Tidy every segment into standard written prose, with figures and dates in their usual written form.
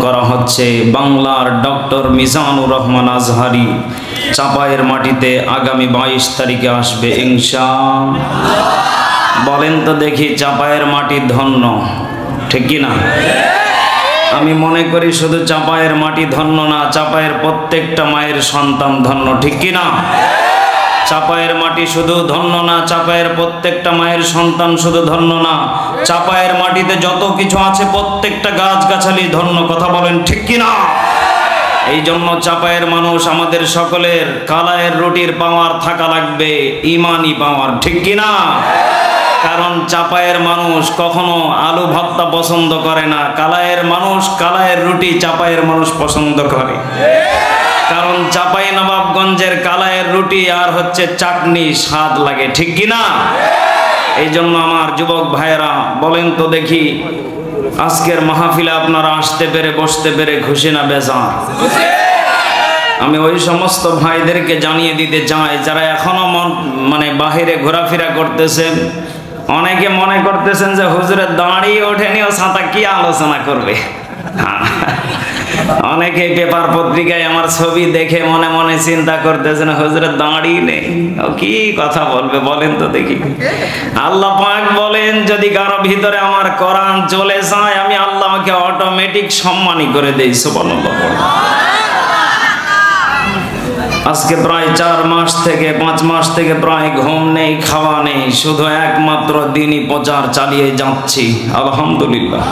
করা হচ্ছে বাংলার ডক্টর মিজানুর রহমান আজহারি চাপায়ের মাটিতে আগামী 22 তারিখে আসবে ইনশাআল্লাহ। বলেন তো দেখি চাপায়ের মাটি ধন্য, ঠিক কি না? আমি মনে করি শুধু চাপায়ের মাটি ধন্য না, চাপায়ের প্রত্যেকটা মায়ের সন্তান ধন্য, ঠিক কি না? চাপায়ের মাটি শুধু ধন্য না, চাপায়ের প্রত্যেকটা মায়ের সন্তান শুধু ধন্য না, চাপায়ের মাটিতে যত কিছু আছে প্রত্যেকটা গাছগাছালি ধন্য, কথা বলেন ঠিক কি না? এই জন্য চাপায়ের মানুষ আমাদের সকলের কালায়ের রুটির পাওয়ার থাকা লাগবে, ইমানি পাওয়ার, ঠিক কি না? কারণ চাপায়ের মানুষ কখনো আলু ভর্তা পছন্দ করে না, কালায়ের মানুষ কালায়ের রুটি চাপায়ের মানুষ পছন্দ করে। কারণ চাপাই নবাবগঞ্জের কালায়ের রুটি আর হচ্ছে চাটনি স্বাদ লাগে, ঠিক কি না? এই জন্য আমার যুবক ভাইয়েরা বলেন তো দেখি, আজকের মাহফিলে আপনারা আসতে পেরে বসতে পেরে খুশি না বেজার? আমি ওই সমস্ত ভাইদেরকে জানিয়ে দিতে চাই যারা এখনো বাহিরে ঘোরাফেরা করতেছেন, অনেকে মনে করতেছেন যে হুজুরের দাঁড়িয়ে ওঠেনি, ও ছাতা কি আলোচনা করবে। অনেকে পেপার পত্রিকায় আমার ছবি দেখে মনে মনে চিন্তা করতেছেন হুজুরের দাঁড়ি নেই, ও কি কথা বলবে, বলেন তো দেখি। আল্লাহ পাক বলেন যদি কারো ভিতরে আমার কোরআন চলে যায় আমি আল্লাহকে অটোমেটিক সম্মানী করে দেই, সুবহানাল্লাহ। আজকে প্রায় 4 মাস থেকে 5 মাস থেকে প্রায় ঘুম নেই, খাওয়া নেই, শুধু একমাত্র দিনই প্রচার চালিয়ে যাচ্ছি, আলহামদুলিল্লাহ।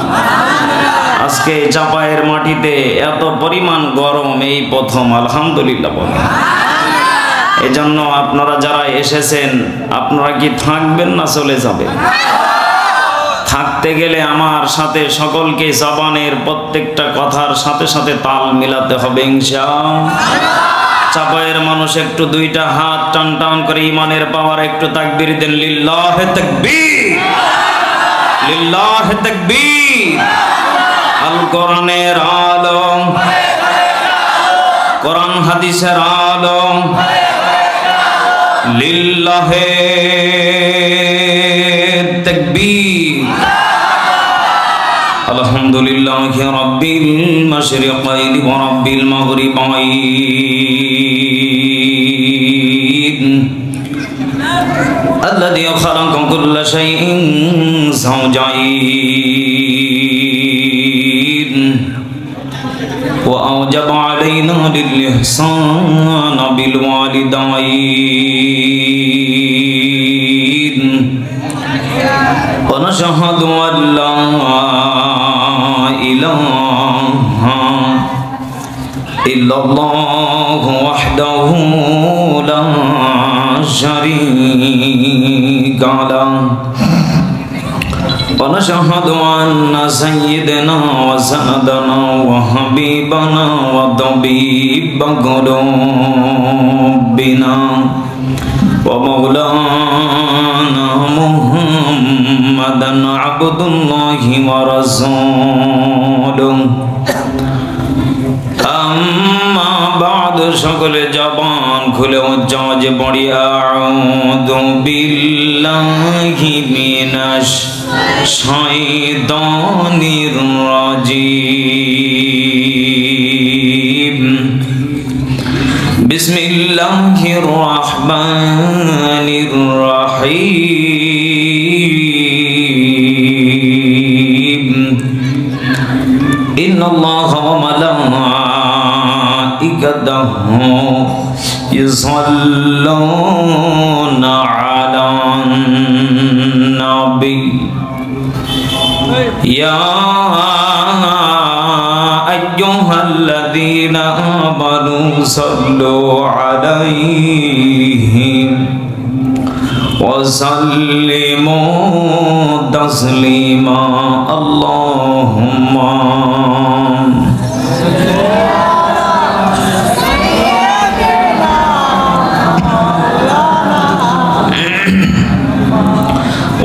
আজকে চাপায়ের মাটিতে এত পরিমাণ গরম এই প্রথম, আলহামদুলিল্লাহ বলেন। এই জন্য আপনারা যারা এসেছেন আপনারা কি থাকবেন না চলে যাবেন? থাকতে গেলে আমার সাথে সকলকে জবানের প্রত্যেকটা কথার সাথে সাথে তাল মিলাতে হবে ইনশাআল্লাহ। চাপায়ের মানুষ একটু দুইটা হাত টান টান করে ইমানের পাওয়ার একটু তাকবীর দেন, লিল্লাহে তাকবীর, লিল্লাহে তাকবীর। আল কোরআনের আলো, কোরআন হাদিসের আলো, লিল্লাহে তাকবীর। আলহামদুলিল্লাহি রাব্বিল মাশরিকাইনি ওয়া রাব্বিল মাগরিবাইন আল্লাযী খালাকা কুল্লা শাইইন যাওজাইন ওয়া আওজাবা আলাইনা লিল ইহসান বিল ওয়ালিদাইন ওয়া নাশহাদু আল্লা ইলাহা ইল্লাল্লাহু ওয়াহদাহু লা শারীকা লাহু ওয়া নাশহাদু আন্না সাইয়্যিদানা ওয়া সাদানা ওয়া হাবিবানা ওয়া তাবিবা কুলুবিনা ওয়া মাওলানা মুহাম্মাদান আবদুল্লাহি ওয়া রাসূলুহু। আম্মা বা'দ, সকলে জবান খুলে উচ্চাজ পড়ি আউযু বিল্লাহি মিনাশ শাইতানির রাজীম। বিসমিল্লাহির রহমানির রহিম। ইন্নাল্লাহা ওয়া মালাইকাতাহু ইউসাল্লুনা আলান নবী ইয়া আইয়ুহাল্লাযীনা আমানু সাল্লু আলাইহি ওয়া সাল্লিমু তাসলিমা। আল্লাহুম্মা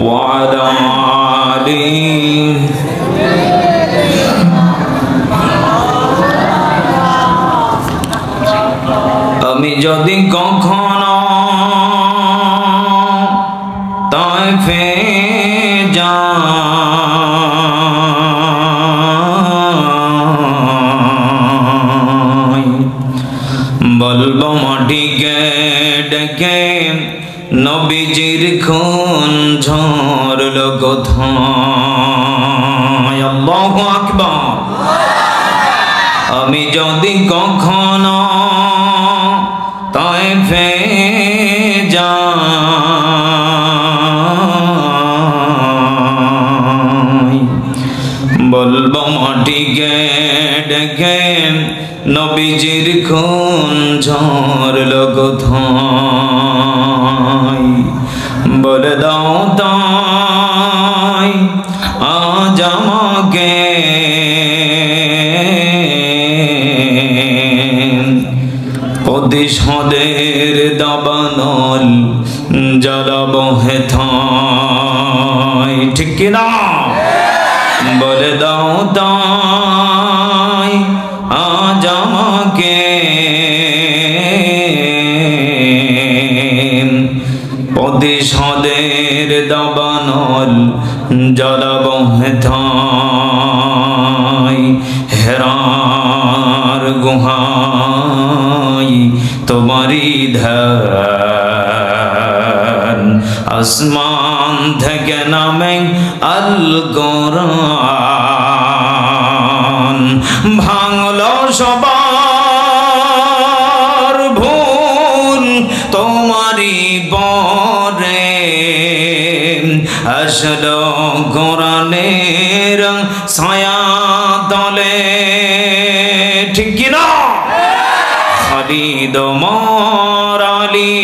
ওয়া আলা আলিহি। আমি যদি কখনো তাইফে যাই নবীজির খুন ঝরলো কোথায়? আল্লাহু আকবার। আমি যদি কখনো তায়েফে যাই, বলবো মাটিকে ডেকে নবীজির খুন ঝরলো কোথায়? বলে দাও তাই আজ আমাকে প্রতিশোধের দাবানল জ্বালাবো হেথায়। ঠিক কিনা? বলে দাও তাই আজ আমাকে প্রতিশোধের দাবানল জ্বালাবো হেথায়। হেরার গুহায় তোমারি ধ্যান, আসমান থেকে নামে আল কোরআন। ভাঙলো সবার ভুল তোমারি পরে, আসলো কোরআনের ছায়া তলে। ঠিক কিনা? খালিদ ওমর আলী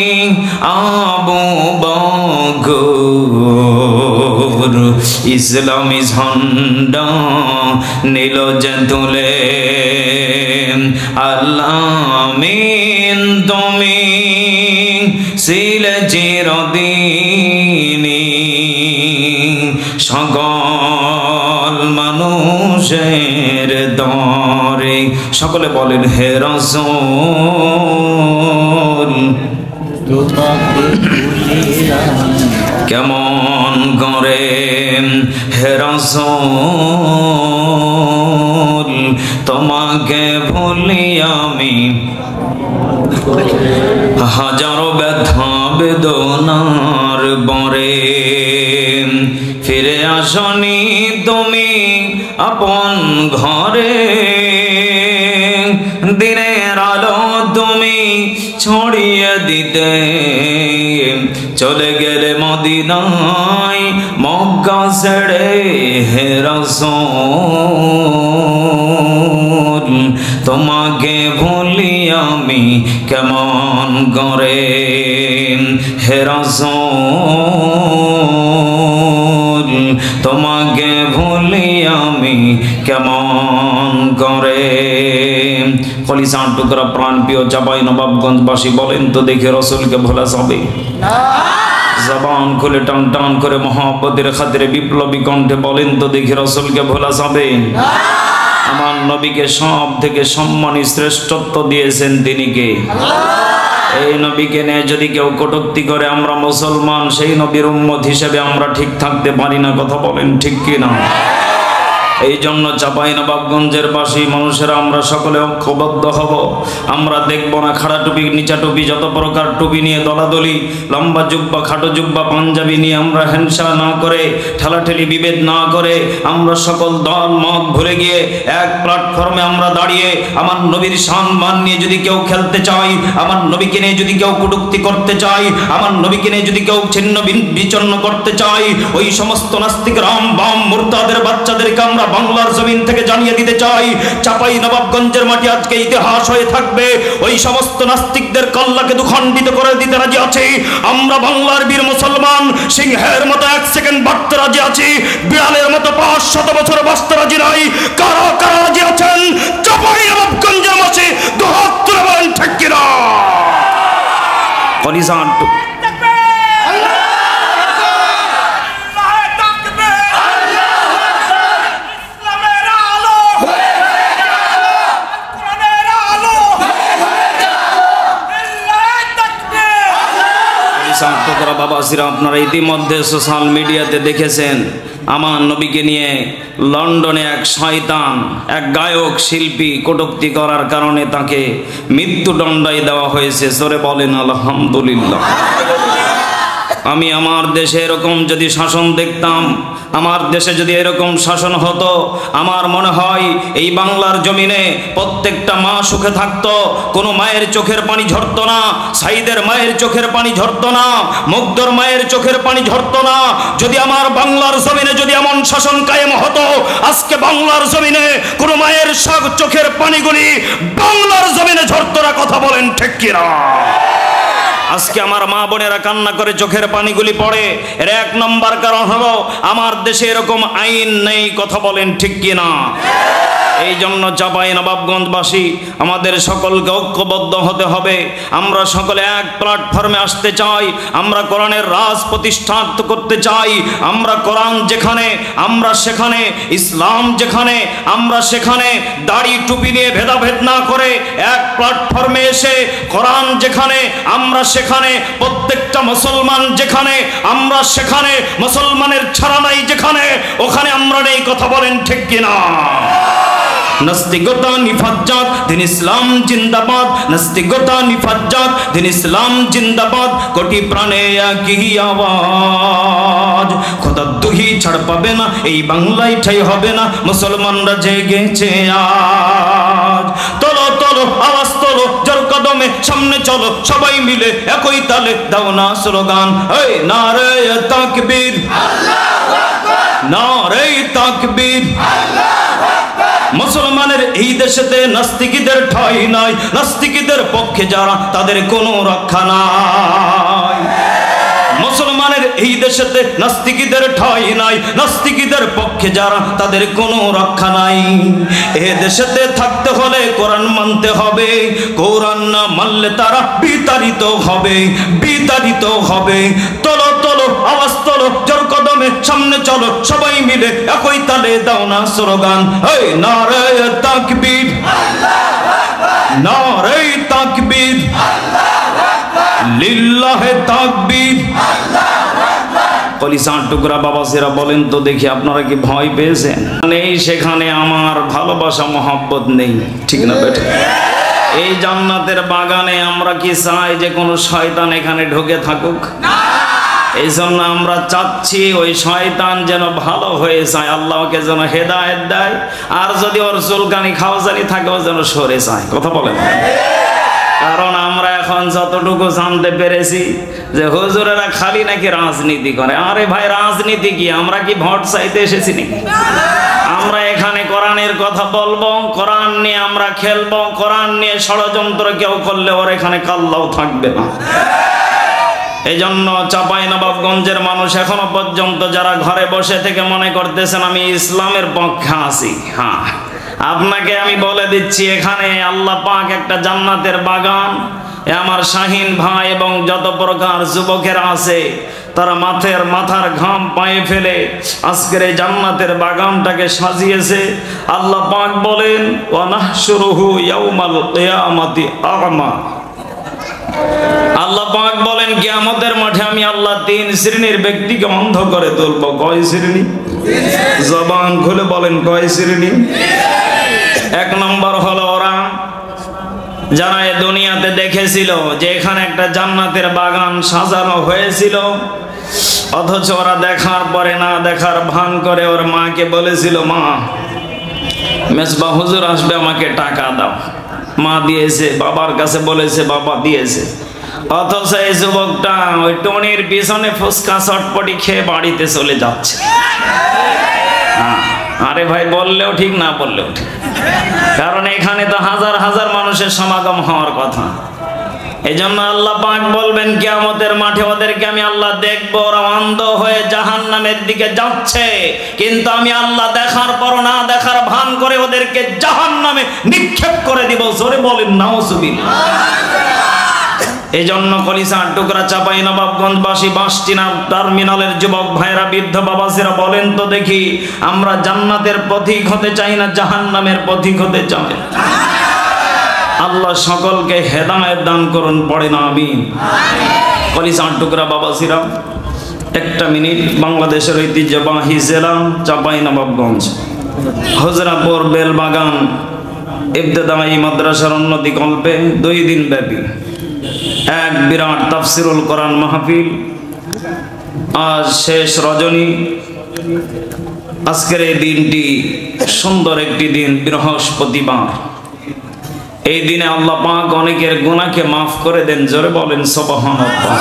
আবু বকর ইসলামী ঝান্ডা নিল যে তুলে। আল্লামিন তুমি ছিলে চিরদিনী সকল মানুষের দরে। সকলে বলেন হে রাসূল কেমন করে, হে রাসূল তোমাকে ভুলি আমি, হাজারো ব্যথা বেদনার বরে। ফিরে আসনি তুমি আপন ঘরে, দিনের আলো তুমি ছড়িয়ে দিতে চলে গেলে মদিনায় মক্কা ছেড়ে। হে রাসূল তোমাকে ভুলি আমি কেমন করে, হে রাসূল তোমাকে ভুলি আমি কেমন করে। খলিসান টুকরা প্রাণ প্রিয় চাপাই নবাবগঞ্জবাসী বলেন তো দেখে রসুলকে ভোলা যাবে? জবান খুলে টান টান করে মহব্বতের খাতিরে বিপ্লবী কণ্ঠে বলেন তো দেখে রসুলকে ভোলা যাবে? আমার নবীকে সব থেকে সম্মানী শ্রেষ্ঠত্ব দিয়েছেন তিনি কে? এই নবীকে নিয়ে যদি কেউ কটূক্তি করে আমরা মুসলমান সেই নবীর উম্মত হিসেবে আমরা ঠিক থাকতে পারি না। কথা বলেন ঠিক কিনা? এই জন্য চাঁপাইনবাবগঞ্জের বাসী মানুষেরা আমরা সকলে ঐক্যবদ্ধ হব। আমরা দেখব না খাড়া টুপি নিচা টুপি যত প্রকার টুপি নিয়ে দলাদলি, লম্বা জুব্বা খাটো জুব্বা পাঞ্জাবি নিয়ে আমরা হিংসা না করে, ঠেলাঠেলি বিভেদ না করে, আমরা সকল দল মত ভুলে গিয়ে এক প্ল্যাটফর্মে আমরা দাঁড়িয়ে আমার নবীর সম্মান নিয়ে যদি কেউ খেলতে চাই, আমার নবীকে নিয়ে যদি কেউ কটূক্তি করতে চাই, আমার নবীকে নিয়ে যদি কেউ ছিন্ন বিচ্ছিন্ন করতে চাই, ওই সমস্ত নাস্তিক রাম বাম মুরতাদের বাচ্চাদেরকে আমরা বাংলার জমিন থেকে জানিয়ে দিতে চাই, চাঁপাইনবাবগঞ্জের মাটি আজকে ইতিহাস হয়ে থাকবে। ওই সমস্ত নাস্তিকদের কল্লাকে দুখণ্ডিত করে দিতে রাজি আছি আমরা। বাংলার বীর মুসলমান সিংহের মতো 1 সেকেন্ড বাড়তে রাজি আছি, বিড়ালের মতো 500 বছর বাঁচতে রাজি নাই। কারা কারা রাজি আছেন চাঁপাইনবাবগঞ্জের মাঝে দুহাত তুলে বলেন ঠিক কিনা? কলিজান বাবাসীরা, আপনারা ইতিমধ্যে সোশ্যাল মিডিয়াতে দেখেছেন আমার নবীকে নিয়ে লন্ডনে এক শয়তান, এক গায়ক শিল্পী কটূক্তি করার কারণে তাকে মৃত্যুদণ্ডাই দেওয়া হয়েছে। সরে বলেন আলহামদুলিল্লাহ। আমি আমার দেশে এরকম যদি শাসন দেখতাম, আমার দেশে যদি এরকম শাসন হতো, আমার মনে হয় এই বাংলার জমিনে প্রত্যেকটা মা সুখে থাকতো, কোনো মায়ের চোখের পানি ঝরতো না, সাইদের মায়ের চোখের পানি ঝরতো না, মুগ্ধর মায়ের চোখের পানি ঝরতো না। যদি আমার বাংলার জমিনে যদি এমন শাসন কায়েম হতো, আজকে বাংলার জমিনে কোনো মায়ের চোখের পানিগুলি বাংলার জমিনে ঝরতো না। কথা বলেন ঠিক কিনা? আজকে আমার মা বোনেরা কান্না করে চোখের পানিগুলি পড়ে, এর এক নম্বর কারণ হলো আমার দেশে এরকম আইন নেই। কথা বলেন ঠিক কিনা? এই জন্য চাঁপাইনবাবগঞ্জবাসী আমাদের সকলকে ঐক্যবদ্ধ হতে হবে। আমরা সকলে এক প্ল্যাটফর্মে আসতে চাই, আমরা কোরআনের রাজ প্রতিষ্ঠা করতে চাই। আমরা কোরআন যেখানে আমরা সেখানে, ইসলাম যেখানে আমরা সেখানে, দাড়ি টুপি নিয়ে ভেদাভেদ না করে এক প্ল্যাটফর্মে এসে কোরআন যেখানে আমরা সেখানে, প্রত্যেকটা মুসলমান যেখানে আমরা সেখানে, মুসলমানের ছাড়া নাই যেখানে ওখানে আমরা নেই। কথা বলেন ঠিক কিনা? নাস্তিকতা নিফাজ্জাত, দিন ইসলাম জিন্দাবাদ। নাস্তিকতা নিফাজ্জাত, দিন ইসলাম জিন্দাবাদ। কোটি প্রাণে একই আওয়াজ, খোদার দুহি ছাড় পাবে না, এই বাংলায় ঠাই হবে না, মুসলমানরা জেগেছে আজ। তোলো তোলো আওয়াজ তোলো, জোর কদমে সামনে চলো, সবাই মিলে একই তালে দাও না স্লোগান, এই নারে তাকবীর, নারে তাকবীর। মুসলমানের এই দেশেতে নাস্তিকদের ঠাঁই নাই, নাস্তিকদের পক্ষে যারা তাদের কোনো রক্ষা নাই। মুসলমানের এই দেশেতে নাস্তিকদের ঠাঁই নাই, নাস্তিকদের পক্ষে যারা তাদের কোনো রক্ষা নাই। এ দেশেতে থাকতে হলে কোরআন মানতে হবে, কোরআন না মানলে তারা বিতাড়িত হবে, বিতাড়িত হবে। তোলো তোলো আওয়াজ তোলো, জোর কদমে সামনে চলো, সবাই মিলে একই তালে দাও না স্লোগান, এই নারে তাকবীর, নারে তাকবীর, লিল্লাহে তাকবীর। কলিজার টুকরা বাবাসেরা বলেন তো দেখি, আপনারা কি ভয় পেয়েছেন? নেই সেখানে আমার ভালোবাসা মহব্বত নেই, ঠিক না বেটা? এই জান্নাতের বাগানে আমরা কি চাই যে কোনো শয়তান এখানে ঢুকে থাকুক? এই জন্য আমরা চাচ্ছি ওই শয়তান যেন ভালো হয়ে যায়, আল্লাহকে যেন হেদায়েত দেয়, আর যদি ওর চুলকানি খাওয়াজানি থাকে ও যেন সরে যায়। কথা বলেন? কারণ আমরা এখন যতটুকু জানতে পেরেছি যে হুজুরেরা খালি নাকি রাজনীতি করে। আরে ভাই, রাজনীতি কি? আমরা কি ভোট চাইতে এসেছি নাকি? আমরা এখানে কোরআনের কথা বলবো, কোরআন নিয়ে আমরা খেলবো, কোরআন নিয়ে ষড়যন্ত্র কেউ করলে ওর এখানে কাল্লাও থাকবে না। এই জন্য চাঁপাইনবাবগঞ্জের মানুষ এখনো পর্যন্ত যারা ঘরে বসে থেকে মনে করতেছেন আমি ইসলামের পক্ষে আছি, হ্যাঁ, আপনাকে আমি বলে দিচ্ছি এখানে আল্লাহ পাক একটা জান্নাতের বাগান। আমার শাহিন ভাই এবং যত প্রকার যুবকেরা আছে তারা মাথার ঘাম পায়ে ফেলে আজকের এই জান্নাতের বাগানটাকে সাজিয়েছে। আল্লাহ পাক বলেন ওয়া নাহশুরুহু ইয়াউমাল কিয়ামাতি আ'মা। আল্লাহ পাক বলেন কিয়ামতের মাঠে আমি আল্লাহ তিন শ্রেণীর ব্যক্তিকে অন্ধ করে তুলব। কয় শ্রেণী? জবান খুলে বলেন কয় শ্রেণী? এক নম্বর হলো ওরা যারা এই দুনিয়াতে দেখেছিল যে এখানে একটা জান্নাতের বাগান সাজানো হয়েছিল, অথচ ওরা দেখার পরে না দেখার ভান করে ওর মাকে বলেছিল, মা মেজবা হুজুর আসবে, আমাকে টাকা দাও। মা দিয়েছে, বাবার কাছে বলেছে, বাবা দিয়েছে। অথচ এই যুবকটা ওই টনির পিছনে ফুসকা চটপটি খেয়ে বাড়িতে চলে যাচ্ছে। আরে ভাই, বললেও ঠিক না বললেও ঠিক, কারণ এখানে তো হাজার হাজার মানুষের সমাগম হওয়ার কথা। এই জন্য আল্লাহ পাক বলবেন কিয়ামতের মাঠে ওদেরকে আমি আল্লাহ দেখবো, ওরা অন্ধ হয়ে জাহান্নামের দিকে যাচ্ছে, কিন্তু আমি আল্লাহ দেখার পর না দেখার ভান করে ওদেরকে জাহান্নামে নিক্ষেপ করে দিব। জোরে বলেন নাউজুবিল্লাহ। এই জন্য কলিজার টুকরা চাঁপাইনবাবগঞ্জবাসী বাসচিনা টার্মিনালের যুবক ভাইরা, বৃদ্ধ বাবাসেরা বলেন তো দেখি, আমরা জান্নাতের পথিক হতে চাই না জাহান্নামের পথিক হতে চাই? আল্লাহ সকলকে হেদায়েত দান করুন, পড়েন আমিন। কলিজার টুকরা বাবাসিরা, একটা মিনিট। বাংলাদেশের ঐতিহ্যবাহী জেলা চাঁপাইনবাবগঞ্জ, হজরাপুর বেলবাগান ইবতেদায়ী মাদ্রাসার উন্নতি কল্পে 2 দিন ব্যাপী এক বিরাট তাফসিরুল কোরআন মাহফিল আজ শেষ রজনী। আজকের এই দিনটি সুন্দর একটি দিন, বৃহস্পতিবার। এই দিনে আল্লাহ পাক অনেকের গুনাহকে মাফ করে দেন। জোরে বলেন সুবহানাল্লাহ।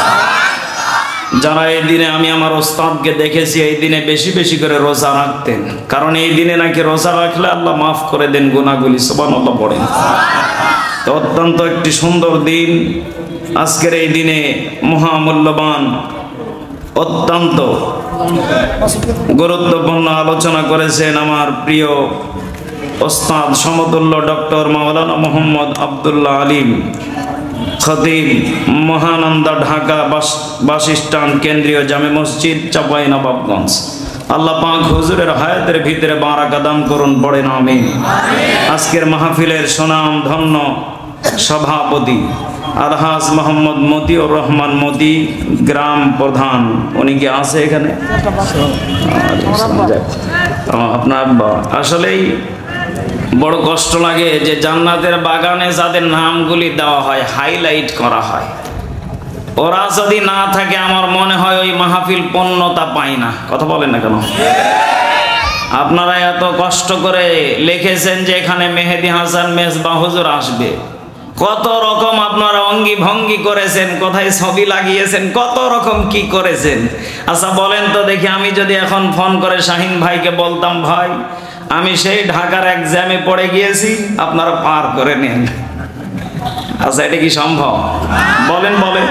যারা এই দিনে, আমি আমার ওস্তাদকে দেখেছি এই দিনে বেশি বেশি করে রোজা রাখতেন, কারণ এই দিনে নাকি রোজা রাখলে আল্লাহ মাফ করে দেন গুনাহগুলি। সুবহানাল্লাহ পড়েন। তো অত্যন্ত একটি সুন্দর দিন। আজকের এই দিনে মহামূল্যবান, অত্যন্ত গুরুত্বপূর্ণ আলোচনা করেছেন আমার প্রিয় ওস্তাদ সমতুল্য ডক্টর মাওলানা মোহাম্মদ আব্দুল্লাহ আলিম, খতিব, মহানন্দা, ঢাকা বাস স্ট্যান্ড, কেন্দ্রীয় জামে মসজিদ, চাঁপাইনবাবগঞ্জ। আল্লাহ পাক হুজুরের হায়াতের ভিতরে বারাকা দান করুন, পড়েন আমিন। আজকের মাহফিলের সুনাম ধন্য সভাপতি আলহাজ মোহাম্মদ মতিউর রহমান মতি, গ্রাম প্রধান। উনি কি আছে এখানে? আপনার আসলেই বড় কষ্ট লাগে যে জান্নাতের বাগানে যাদের নামগুলি দেওয়া হয়, হাইলাইট করা হয়, ওরা যদি না থাকে আমার মনে হয় ওই মাহফিল পূর্ণতা পায় না। কথা বলেন না কেন? আপনারা এত কষ্ট করে লিখেছেন যে এখানে মেহেদি হাসান মেজবা হুজুর আসবে, কত রকম আপনারা অঙ্গি ভঙ্গি করেছেন, কোথায় ছবি লাগিয়েছেন, কত রকম কি করেছেন। আচ্ছা বলেন তো দেখি, আমি যদি এখন ফোন করে শাহিন ভাইকে বলতাম, ভাই আমি সেই ঢাকার এক্সামে পড়ে গিয়েছি, আপনারা পার করে নেন, আচ্ছা এটা কি সম্ভব? বলেন বলেন।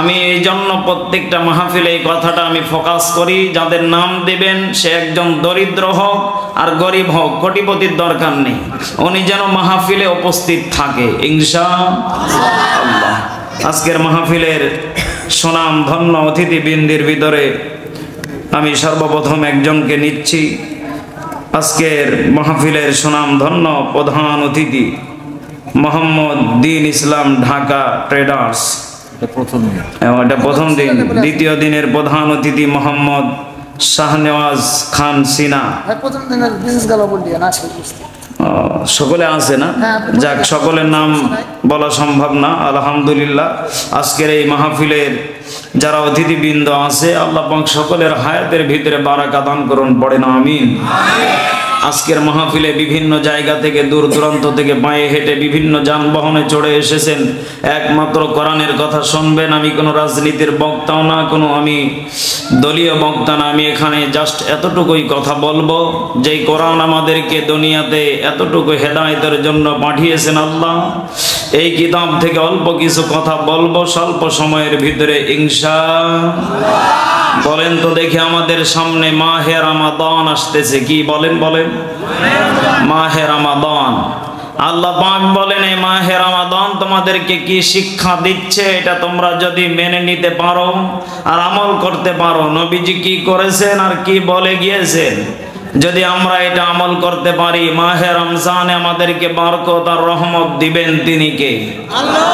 আমি এই জন্য প্রত্যেকটা মাহফিলে এই কথাটা আমি ফোকাস করি, যাদের নাম দেবেন সে একজন দরিদ্র হোক আর গরিব হোক, কোটিপতির দরকার নেই, উনি যেন মাহফিলে উপস্থিত থাকে ইনশাআল্লাহ। আজকের মাহফিলের সুনাম ধন্য অতিথিবৃন্দের ভিতরে আমি সর্বপ্রথম একজনকে নিচ্ছি। আজকের মাহফিলের সুনাম ধন্য প্রধান অতিথি মোহাম্মদ দিন ইসলাম, ঢাকা ট্রেডার্স। এটা প্রথম দিন। দ্বিতীয় দিনের প্রধান অতিথি মোহাম্মদ শাহনেওয়াজ খান সিনা। সকলে আছে না? যাক, সকলের নাম বলা সম্ভব না। আলহামদুলিল্লাহ, আজকের এই মাহফিলের যারা অতিথিবৃন্দ আছে, আল্লাহ পাক সকলের হায়াতের ভিতরে বারাকা দান করুন, পড়েন আমিন। আজকের মাহফিলে বিভিন্ন জায়গা থেকে, দূর দূরান্ত থেকে পায়ে হেঁটে বিভিন্ন যানবাহনে চড়ে এসেছেন, একমাত্র কোরআনের কথা শুনবেন। আমি কোনো রাজনীতির বক্তাও না, কোনো আমি দলীয় বক্তা না, আমি এখানে জাস্ট এতটুকুই কথা বলবো, যেই কোরআন আমাদেরকে দুনিয়াতে এতটুকু হেদায়েতের জন্য পাঠিয়েছেন আল্লাহ, এই কিতাব থেকে অল্প কিছু কথা বলবো স্বল্প সময়ের ভিতরে ইনশাআল্লাহ। বলেন তো দেখি, আমাদের সামনে মাহে রমাদান আসতেছে, কি বলেন বলেন? মাহে রমাদান। আল্লাহ পাক বলেন এই মাহে রমাদান তোমাদেরকে কি শিক্ষা দিচ্ছে, এটা তোমরা যদি মেনে নিতে পারো আর আমল করতে পারো, নবীজি কি করেছেন আর কি বলে গিয়েছেন, যদি আমরা এটা আমল করতে পারি, মাহে রমজানে আমাদেরকে বরকত আর রহমত দিবেন তিনি কে? আল্লাহ।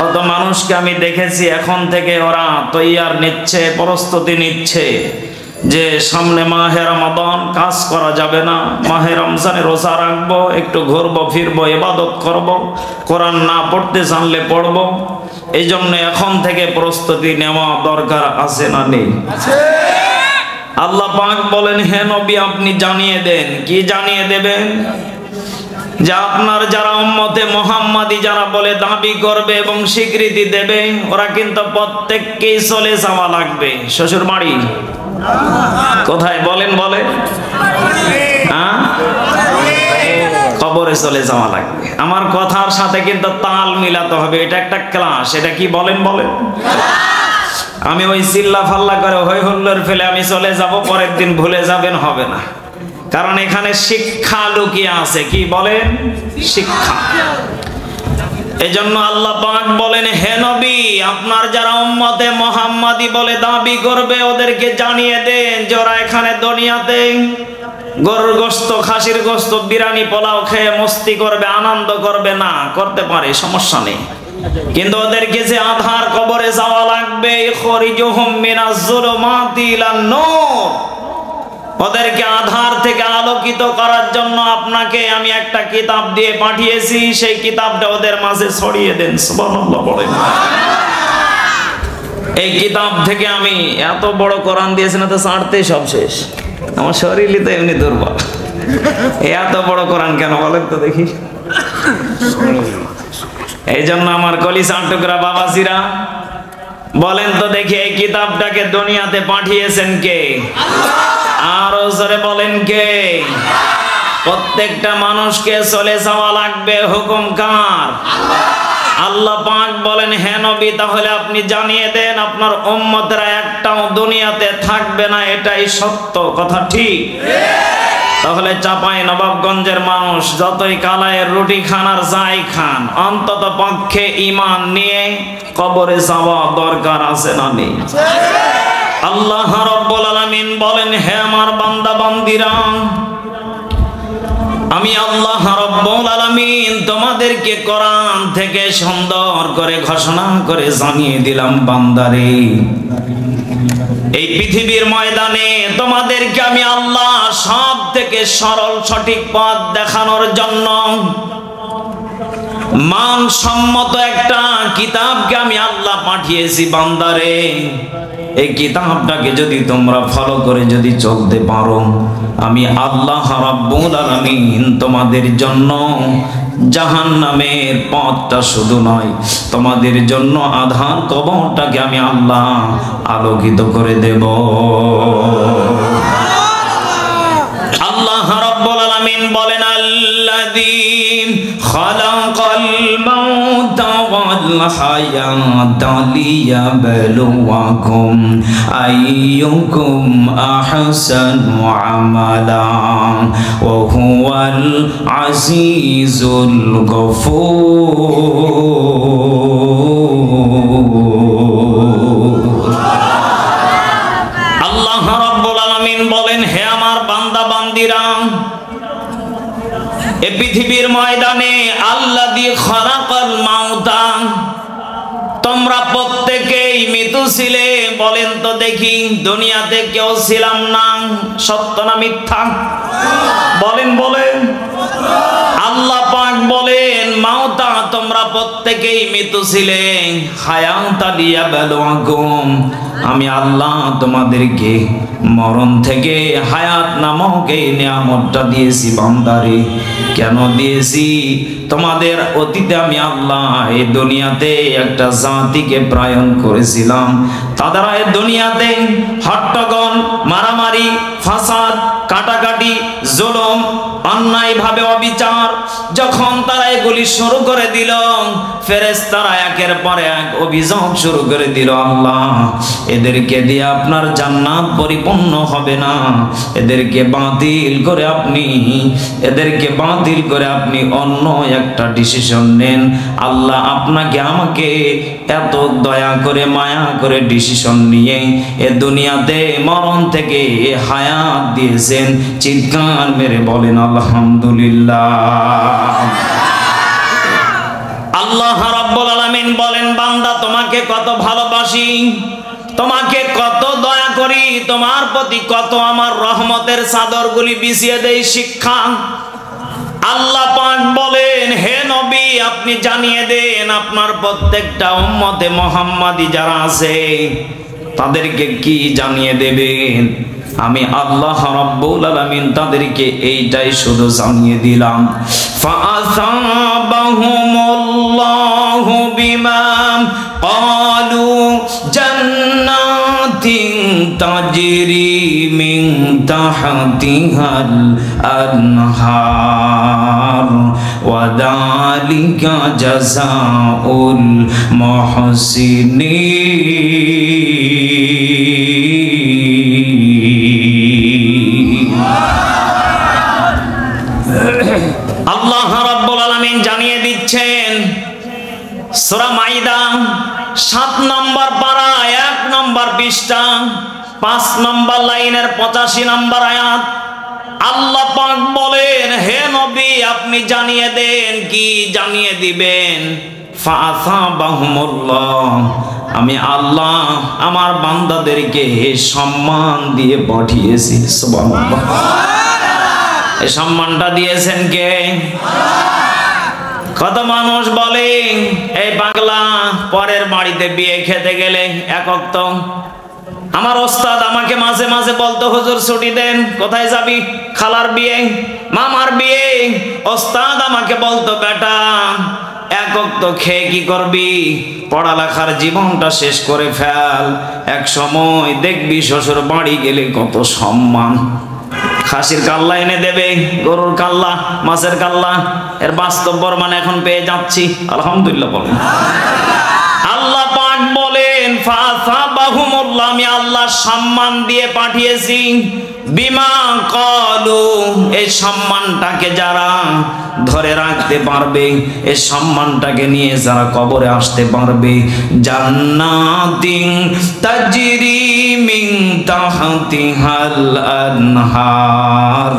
কত মানুষকে আমি দেখেছি এখন থেকে ওরা তৈয়ার নিচ্ছে, প্রস্তুতি নিচ্ছে যে সামনে মাহে রমাদান, কাজ করা যাবে না, মাহে রমজানে রোজা রাখবো, একটু ঘুরবো ফিরবো, ইবাদত করব, কোরআন না পড়তে জানলে পড়বো। এই জন্য এখন থেকে প্রস্তুতি নেওয়া দরকার আছে না নেই? আল্লাহ পাক বলেন, হে নবী আপনি জানিয়ে দেন। কি জানিয়ে দেবেন? যে আপনার যারা উম্মতে মুহাম্মাদি যারা বলে দাবি করবে এবং স্বীকৃতি দেবে, ওরা কিন্তু প্রত্যেককেই চলে যাওয়া লাগবে। শ্বশুর বাড়ি কোথায় বলেন? বলে কবরে চলে যাওয়া লাগবে। আমার কথার সাথে কিন্তু তাল মিলাতে হবে, এটা একটা ক্লাস। এটা কি বলেন? বলেন। আমি ওই চিল্লা ফাল্লা করে হই হুল্লোড় ফেলে আমি চলে যাব, পরের দিন ভুলে যাবেন, হবে না। কারণ এখানে শিক্ষা লুকিয়ে আছে। কি বলেন? শিক্ষা। এজন্য আল্লাহ পাক বলেন, হে নবী আপনার যারা উম্মতে মুহাম্মাদি বলে দাবি করবে ওদেরকে জানিয়ে দেন যে ওরা এখানে দুনিয়াতে গরুর গোশত, খাসির গোশত, বিরিয়ানি, পোলাও খেয়ে মস্তি করবে, আনন্দ করবে না, করতে পারে, সমস্যা নেই, কিন্তু ওদেরকে যে আধার কবরে যাওয়া লাগবে, খরিজুহুম মিনাজ যুলুমাতি ইলান নূর, ওদেরকে আধার থেকে আলোকিত করার জন্য আপনাকে আমি একটা কিতাব দিয়ে পাঠিয়েছি, সেই কিতাবটা ওদের মাঝে ছড়িয়ে দেন। সুবহানাল্লাহ বলেন। এই কিতাব থেকে আমি এত বড় কোরআন দিয়েছি না, তো ছাড়তে সব শেষ। আমার শরীরই তো এমনি দুর্বল, এত বড় কোরআন কেন বলেন তো দেখি। এই জন্য আমার কলিজার টুকরা বাবাজিরা, বলেন তো দেখি এই কিতাবটাকে দুনিয়াতে পাঠিয়েছেন কে? আরো জোরে বলেন কে? প্রত্যেকটা মানুষকে চলে যাওয়া লাগবে, হুকুম কার? আল্লাহ পাক বলেন, হে নবী তাহলে আপনি জানিয়ে দেন আপনার উম্মতরা একটাও দুনিয়াতে থাকবে না, এটাই সত্য কথা, ঠিক? তাহলে চাপাই নবাবগঞ্জের মানুষ যতই কালায়ের রুটি খান আর যাই খান, অন্তত পক্ষে ঈমান নিয়ে কবরে যাওয়া দরকার আছে না নেই? আল্লাহ রাব্বুল আলামিন বলেন, হে আমার বান্দা বান্দিরা, আমি আল্লাহ রাব্বুল আলামিন তোমাদেরকে কোরআন থেকে সুন্দর করে ঘোষণা করে জানিয়ে দিলাম, বান্দারে এই পৃথিবীর ময়দানে তোমাদেরকে আমি আল্লাহ সব থেকে সরল সঠিক পথ দেখানোর জন্য মানসম্মত একটা কিতাবকে আমি আল্লাহ পাঠিয়েছি। বান্দারে এই কিতাবটাকে যদি তোমরা ফলো করে যদি চলতে পারো, আমি আল্লাহ রাব্বুল আলামিন তোমাদের জন্য জাহান্নামের পথটা শুধু নয়, তোমাদের জন্য আধার কবরটাকে আমি আল্লাহ আলোকিত করে দেব। আল্লাহ রাব্বুল আলামিন বলেন, আল্লাযী খালাকাল মাউতা ওয়াল হায়াতা লিয়াবলুয়াকুম আইয়ুকুম আহসানু আমালা ওয়া হুয়াল আজিজুল গফুর। আল্লাহ রাব্বুল আলামিন বলেন, হে আমার বান্দা বান্দিরা, এই পৃথিবীর ময়দানে আল্লাযী খালাকাল মাউতা, তোমরা প্রত্যেকেই মৃত্যু ছিলে। বলেন তো দেখি, দুনিয়াতে কেউ ছিলাম না, সত্য না মিথ্যা? বলেন বলেন। আল্লাহ পাক বলেন, মাউতা তোমরা প্রত্যেকেই মৃত্যু ছিলে, হায়াতা লিয়াবলুয়াকুম আমি আল্লাহ তোমাদেরকে মরণ থেকে হায়াত নামক এই নিয়ামতটা দিয়েছি। বান্দারে কেন দিয়েছি? তোমাদের অতীতে আমি আল্লাহ এই দুনিয়াতে একটা জাতিকে প্রেরণ করেছিলাম, তারা এই দুনিয়াতে হট্টগোল, মারামারি, ফাসাদ, কাটাকাটি, জুলুম, অন্যায়ভাবে অবিচার যখন তারা এগুলি শুরু করে দিল, ফেরেশতারা একের পর এক অভিযোগ শুরু করে দিল, আল্লাহ এদেরকে দিয়ে আপনার জান্নাত পরিপূর্ণ হবে না, এদেরকে বাতিল করে আপনি অন্য একটা ডিসিশন নেন। আল্লাহ আপনাকে আমাকে এত দয়া করে মায়া করে ডিসিশন নিয়ে এ দুনিয়াতে মরণ থেকে হায়াত দিয়েছেন। চিৎকার মেরে বলেন আলহামদুলিল্লাহ। আল্লাহ রাব্বুল আলামিন বলেন, বান্দা তোমাকে কত ভালোবাসি, তোমাকে কত দয়া করি, তোমার প্রতি কত আমার রহমতের চাদরগুলি বিছিয়ে দেই শিক্ষা। আল্লাহ পাক বলেন, হে নবী আপনি জানিয়ে দেন আপনার প্রত্যেকটা উম্মতে মুহাম্মাদি যারা আছে তাদেরকে কি জানিয়ে দেবেন? আমি আল্লাহ রাব্বুল আলামিন তাদেরকে এইটাই শুধু জানিয়ে দিলাম, ফাআসাবাহুমুল্লাহু বিমা ক্বালু জান্নাতিন তাজরি মিন তাহতিহাল আনহার ওয়া যালিকা জাযাউল মুহসিনিন। আল্লাহ রাব্বুল আলামিন জানিয়ে দিচ্ছেন, সূরা মাইদা 7 নম্বর পারা 1 নম্বর পৃষ্ঠা 5 নম্বর লাইনের 85 নম্বর আয়াত। আল্লাহ পাক বলেন, হে নবী আপনি জানিয়ে দেন। কি জানিয়ে দিবেন? ফাআসাবাহুমুল্লাহ আমি আল্লাহ আমার বান্দাদেরকে সম্মান দিয়ে পাঠিয়েছি। সুবহানাল্লাহ। এই সম্মানটা দিয়েছেন কে? কত মানুষ বলে এই পাগলা পরের বাড়িতে বিয়ে খেতে গেলে এক ওয়াক্ত। আমার ওস্তাদ আমাকে মাঝে মাঝে বলতো, হুজুর ছুটি দেন, কোথায় যাবি? খালার বিয়ে, মামার বিয়ে। ওস্তাদ আমাকে বলতো, বেটা এক ওয়াক্ত খেয়ে কি করবি? পড়ালেখার জীবনটা শেষ করে ফেল, এক সময় দেখবি শ্বশুর বাড়ি গেলে কত সম্মান। খাসির কাল্লা এনে দেবে, গরুর কাল্লা, মাছের কাল্লা। এর বাস্তব প্রমাণ এখন পেয়ে যাচ্ছি, আলহামদুলিল্লাহ বলেন। আল্লাহ পাক বলেন, ফাসাবাহুমুল্লাহ, আমি আল্লাহ সম্মান দিয়ে পাঠিয়েছি। বিমা ক্বালু, এই সম্মানটাকে যারা ধরে রাখতে পারবে, এই সম্মানটাকে নিয়ে যারা কবরে আসতে পারবে, জান্নাতিন তাজরি মিন তাহতিহাল আনহার,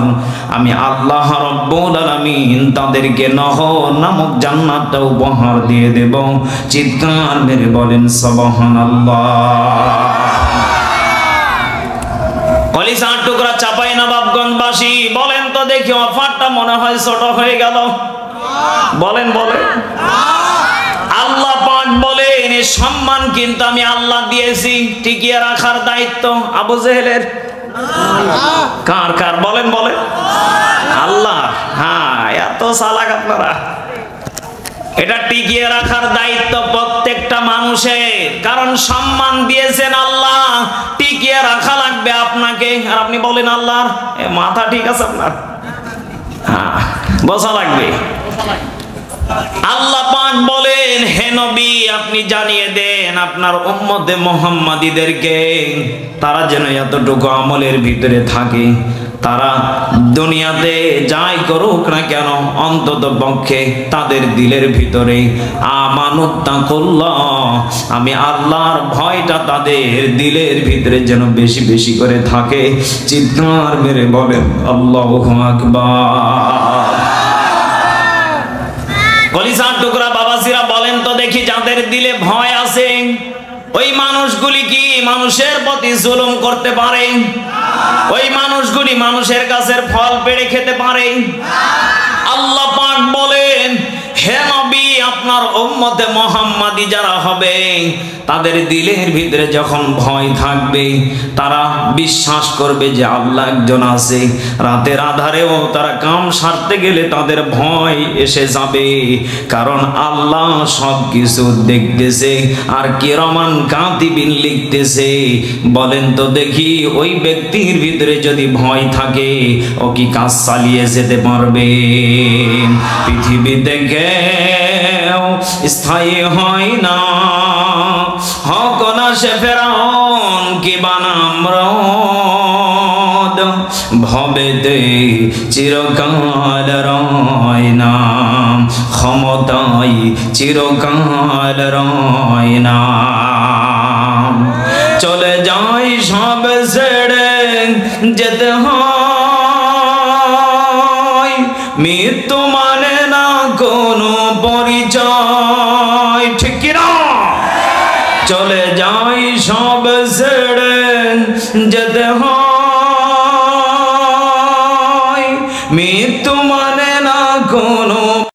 আমি আল্লাহ রাব্বুল আলামিন তাদেরকে নহর নামক জান্নাতটা উপহার দিয়ে দেব। চিৎকার মেরে বলেন সুবহানাল্লাহ। কলিজার টুকরা চাঁপাইনবাবগঞ্জবাসী, বলেন তো দেখি, অফারটা মনে হয় ছোট হয়ে গেল? বলেন বলেন। আল্লাহ পাক বলেন, এই সম্মান কিন্তু আমি আল্লাহ দিয়েছি, টিকিয়ে রাখার দায়িত্ব আবু জেহেলের। কার কার? বলেন বলেন। আল্লাহ। হ্যাঁ, এত চালাক আপনারা। এটা টিকিয়ে রাখার দায়িত্ব প্রত্যেকটা মানুষের, কারণ সম্মান দিয়েছেন আল্লাহ, টিকিয়ে রাখা লাগবে আপনাকে। আর আপনি বলেন আল্লাহর মাথা ঠিক আছে আপনার? হ্যাঁ, বোঝা লাগবে। আল্লাহ পাক বলেন, হে নবী আপনি জানিয়ে দেন আপনার উম্মতে মুহাম্মাদীদেরকে, তারা যেন এতটুকু আমলের ভিতরে থাকে, তারা দুনিয়াতে যাই করুক না কেন অন্তত পক্ষে তাদের দিলের ভিতরে আমানুত্তাকুল্লাহ, আমি আল্লাহর ভয়টা তাদের দিলের ভিতরে যেন বেশি বেশি করে থাকে। চিৎকার মেরে বলেন আল্লাহু আকবার। কলিজার টুকরা বাবাজিরা, বলেন তো দেখি, যাদের দিলে ভয় আছে ওই মানুষগুলি কি মানুষের প্রতি জুলুম করতে পারে? ওই মানুষগুলি মানুষের গাছের ফল পেড়ে খেতে পারে? আল্লাহ পাক বলেন, হে নবী আপনার উম্মতে মুহাম্মাদী যারা হবে তাদের দিলের ভিতরে যখন ভয় থাকবে, তারা বিশ্বাস করবে যে আল্লাহ একজন আছে। রাতের আধারেও তারা কাম সারতে গেলে তাদের ভয় এসে যাবে, কারণ আল্লাহ সব কিছু দেখতেছে আর কিরামান কাতিবিন লিখতেছে। বলেন তো দেখি, ওই ব্যক্তির ভিতরে যদি ভয় থাকে ও কি কাজ চালিয়ে যেতে পারবে? পৃথিবীতে কেউ স্থায়ী হয় না, হক না সে ফেরাউন কি বানামরদ, ভবেতে চিরকাল রয় না, ক্ষমতায় চিরকাল রয় না। চলে যাই সব ছেড়ে যেতে হয়, মৃত্যু মানে না কোনো পরিচয়, ঠিক কিনা? চলে যাই সব ছেড়ে যেতে হয়, মৃত্যু মানে না কোনো